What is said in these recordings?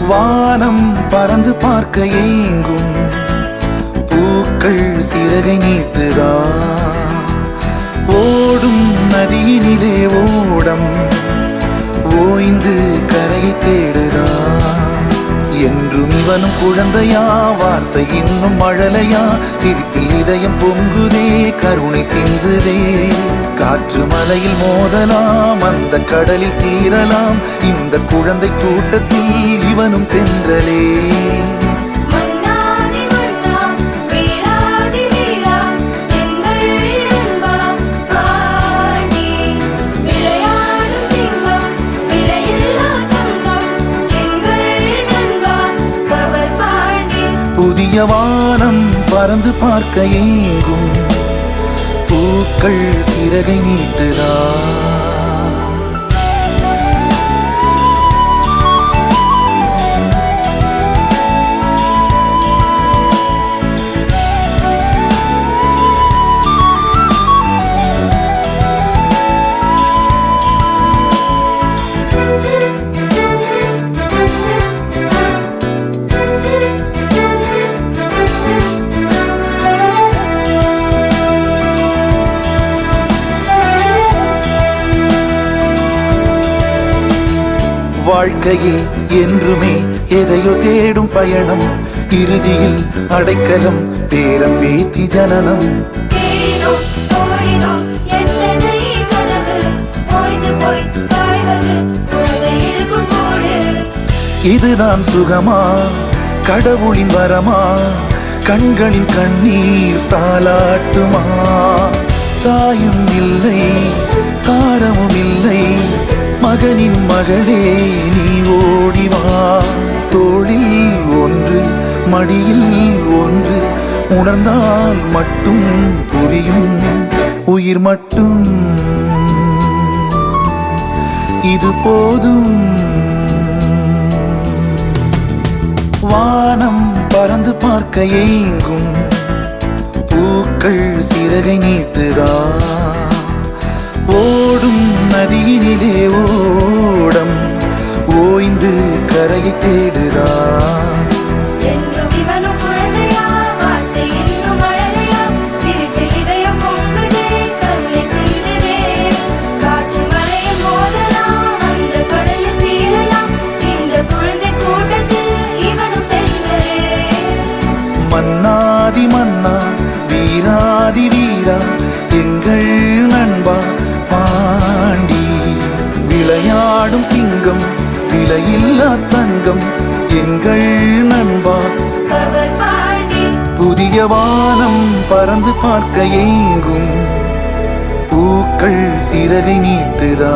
வானம் பறந்து பார்க்க ஏங்கும் பூக்கள் சிறகை நீட்டுதா ஓடும் நதியினிலே ஓடம் ஓய்ந்து கரையை தேடுதா என்றும் இவனும் குழந்தையா வார்த்தை இன்னும் மழலையா சிரிப்பில் இதயம் பொங்குதே கருணை சிந்துதே காற்று மலையில் மோதலாம் அந்த கடலில் சீரலாம் இந்த குழந்தை கூட்டத்தில் இவனும் தென்றலே புதிய வானம் பறந்து பார்க்க ஏங்கும் பூக்கள் சிறகை நீட்டுதா வாழ்க்கையே என்றுமே எதையோ தேடும் பயணம் இறுதியில் அடைக்கலம் பேரம் பேத்தி ஜனனம் இதுதான் சுகமா கடவுளின் வரமா கண்களின் கண்ணீர் தாலாட்டுமா தாயும் இல்லை தாரமும் இல்லை மகனின் மகளே நீ ஓடிவா தோளில் ஒன்று மடியில் ஒன்று உணர்ந்தால் மட்டும் புரியும் உயிர் மட்டும் இது போதும் வானம் பறந்து பார்க்க ஏங்கும் பூக்கள் சிறகை நீட்டுதா ஓடும் நதியினிலே ஓடம் ஓய்ந்து கரையை தேடுதா என்றும் இவனும் குழந்தையா வார்த்தை இன்னும் மழலையா சிரிப்பில் இதயம் பொங்குதே கருணை சிந்துதே காற்று மலையில் மோதலாம் அந்த கடலில் சீரலாம் இந்த குழந்தை கூட்டத்தில் இவனும் தென்றலே மன்னாதி மன்னா வீராதி வீரா எங்கள் நண்பா பாண்டி விளையாடும் சிங்கம் விலையில்லா தங்கம் எங்கள் நண்பா அவர் பாண்டி புதிய வானம் பறந்து பார்க்க ஏங்கும் பூக்கள் சிறகை நீட்டுதா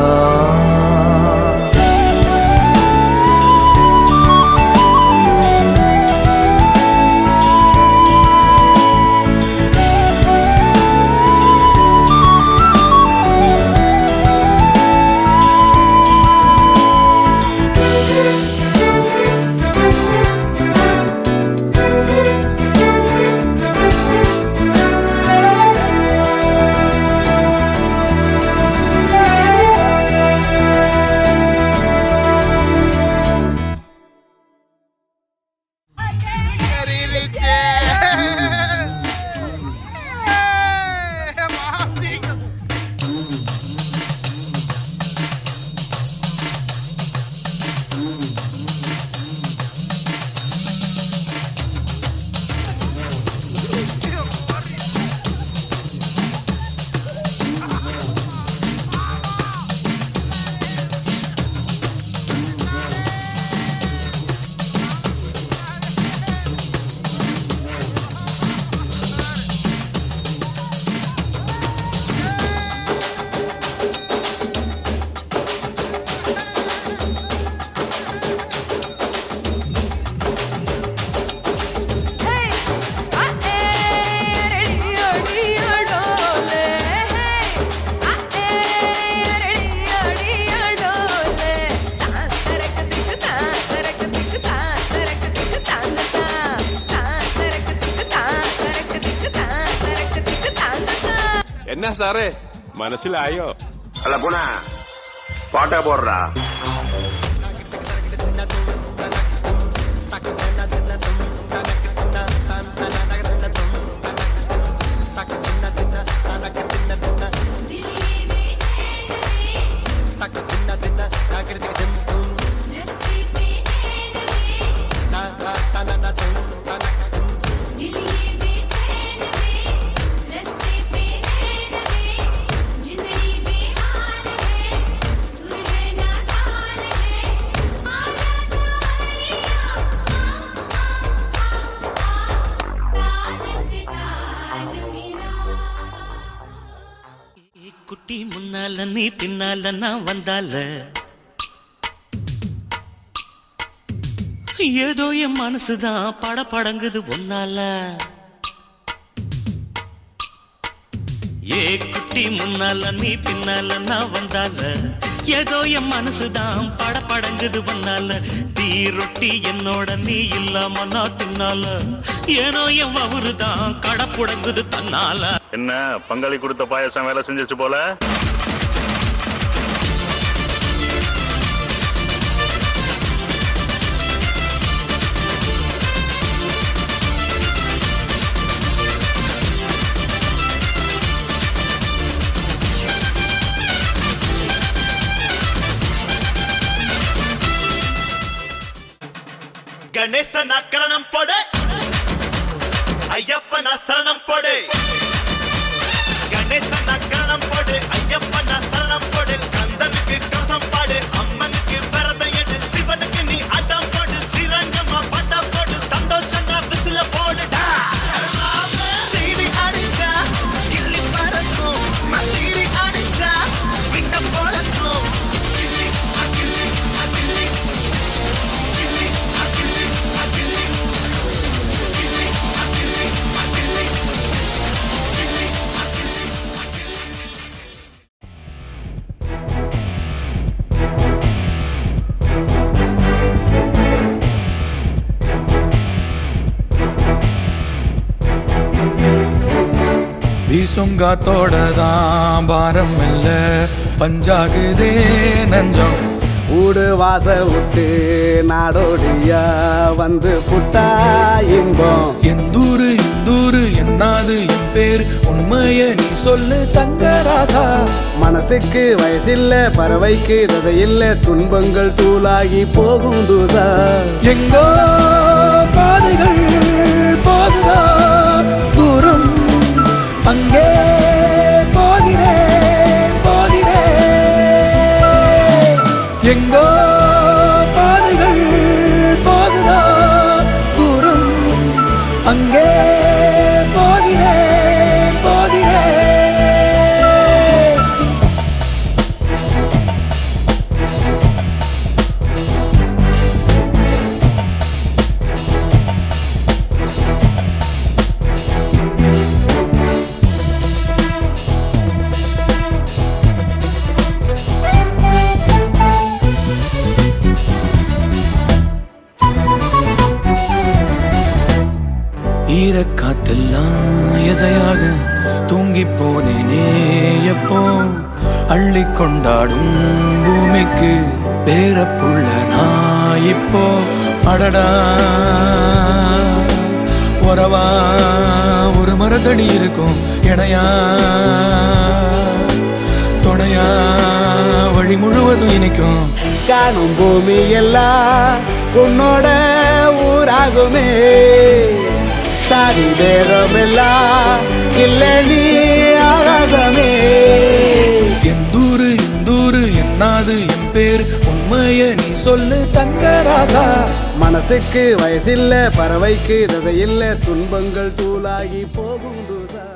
എന്നാ സാറേ മനസ്സിലായോ? അല്ല പുണ പാട്ട പോടുറാ. குட்டி முன்னால நீ பின்னால நான் வந்தால ஏதோ என் மனசுதான் படபடங்குது ஒன்னால ஏ குட்டி முன்னால நீ பின்னால நான் வந்தால ஏதோ என் மனசுதான் படபடங்குது ஒன்னால டீ ரொட்டி என்னோட நீ இல்லாம நான் தின்னால ஏனோ என் வவுறுதான் கடப்புடங்குது தன்னால. என்ன பங்காளி கொடுத்த பாயசம் வேலை செஞ்சிச்சு போல. கணேசனா கரணம் போடு ஐயப்பனா சரணம் போடு கணேசனா கரணம் போடு ஐயப்பனா சரணம் போடு கந்தனுக்கு கவசம் பாடு அம்மனுக்கு விரதம் எடு சிவனுக்கு நீ அடம் போடு ஸ்ரீரங்கமா பட்டம் போடு சந்தோஷமா விசில போடுடா சீரி அடிச்சா கிள்ளி பறக்கும் சீரி அடிச்சா விட்ட போலக்கும் வீசும் காத்தோடதான் பாரம் இல்ல பஞ்சாகுதே நஞ்சம் ஊடு வாச விட்டு நாடோடியா வந்து புட்டா இன்பம் எந்தூரு இந்தூரு என்னாது என் பேர் உண்மைய நீ சொல்லு தங்கராசா மனசுக்கு வயசில்ல பறவைக்கு தசையில்ல துன்பங்கள் தூளாகி போகும் தூசா எங்கோ பாதைகள் போகுதா தூரம் அங்கே போகிறேன் எங்கோ பாதைகள் போகுதா தூரம் அங்கே போகிறேன் ஈரக்காத்தெல்லாம் எதையாக தூங்கி போனேனே எப்போ அள்ளி கொண்டாடும் பூமிக்கு பேரப்புள்ள நான் இப்போ அடடா உறவா ஒரு மரத்தடி இருக்கும் இணையா துணையா வழி முழுவதும் இனிக்கும் காணும் பூமி எல்லாம் உன்னோட ஊராகுமே சாதி பேரமெல்லாம் இல்ல நீ ஆகாசமே எந்தூரு இந்தூரு என்னாது என் பேர் உண்மைய நீ சொல்லு தங்கராசா மனசுக்கு வயசில்ல பறவைக்கு தசையில்ல துன்பங்கள் தூளாகி போகும் தூசா